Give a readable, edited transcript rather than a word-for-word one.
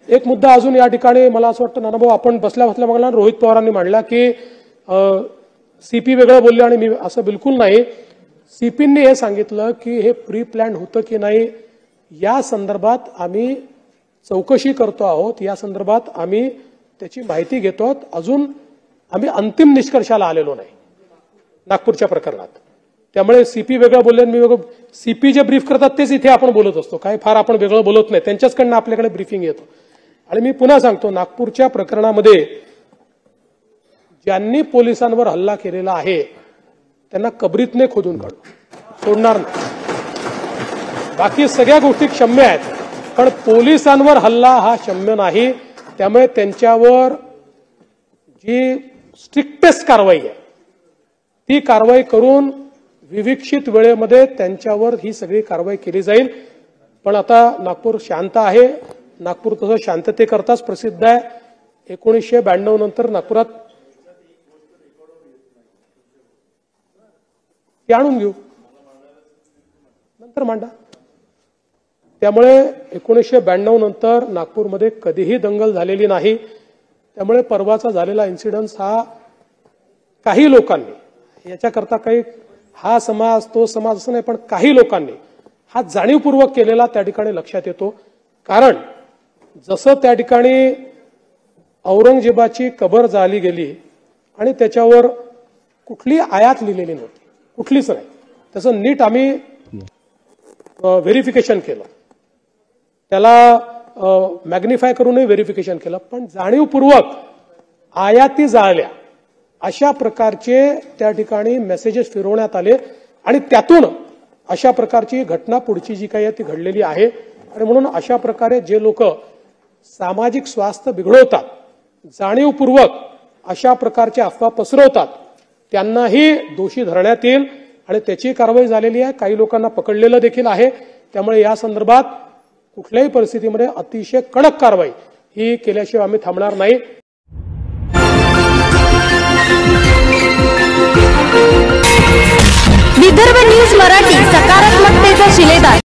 एक मुद्दा अजून या ठिकाणी मला असं वाटतं नानाभाऊ आपण बसल्या बसल्या बघला रोहित पवारांनी मांडला की सीपी वेगळं बोलले आणि मी असं बिलकुल नाही। सीपींनी हे सांगितलं की हे प्री प्लॅन होतं की नाही या संदर्भात आम्ही चौकशी करतो आहोत, या संदर्भात आम्ही त्याची माहिती घेतो आहोत, अजून आम्ही अंतिम निष्कर्षाला आलेलो नाही नागपूरच्या प्रकरणात। त्यामुळे सीपी वेगळं बोलले मी वेगळं, सीपी जे ब्रीफ करतात तेच इथे आपण बोलत असतो, काय फार आपण वेगळं बोलत नाही, त्यांच्याचकडनं आपल्याकडे ब्रीफिंग येतो। आणि मी पुन्हा सांगतो नागपूरच्या प्रकरणामध्ये ज्यांनी पोलिसांवर हल्ला केलेला आहे त्यांना कबरीतने खोदून काढू, सोडणार नाही। बाकी सगळ्या गोष्टी क्षम्य आहेत, पण पोलिसांवर हल्ला हा क्षम्य नाही। त्यामुळे त्यांच्यावर जी स्ट्रिक्टेस्ट कारवाई आहे ती कारवाई करून विविक्षित वेळेमध्ये त्यांच्यावर ही सगळी कारवाई केली जाईल। पण आता नागपूर शांत आहे, नागपूर तसं शांततेकरताच प्रसिद्ध आहे। 1992 नंतर नागपुरात ते आणून घेऊ, नंतर मांडा। त्यामुळे 1992 नंतर नागपूरमध्ये कधीही दंगल झालेली नाही। त्यामुळे परवाचा झालेला इन्सिडन्स हा काही लोकांनी याच्याकरता काही हा समाज तो समाज असं नाही, पण काही लोकांनी हा जाणीवपूर्वक केलेला त्या ठिकाणी लक्षात येतो। कारण जसं त्या ठिकाणी औरंगजेबाची कबर जाळली गेली आणि त्याच्यावर कुठली आयात लिहिलेली नव्हती, कुठलीच नाही, त्याचं नीट आम्ही व्हेरिफिकेशन केलं, त्याला मॅग्निफाय करूनही व्हेरिफिकेशन केलं, पण जाणीवपूर्वक आयाती जाळल्या अशा प्रकारचे त्या ठिकाणी मेसेजेस फिरवण्यात आले आणि त्यातून अशा प्रकारची घटना पुढची जी काही आहे ती घडलेली आहे। आणि म्हणून अशा प्रकारे जे लोक सामाजिक स्वास्थ्य बिघडवतात, जाणीवपूर्वक अशा प्रकारच्या अफवा पसरवतात, त्यांनाही दोषी धरण्यात येईल आणि त्याची कारवाई झालेली आहे। काही लोकांना पकडलेलं देखील आहे। त्यामुळे या संदर्भात कुठल्याही परिस्थितीमध्ये अतिशय कडक कारवाई ही केल्याशिवाय आम्ही थांबणार नाही। विदर्भ न्यूज मराठी, सकारात्मकतेचा शिलेदार।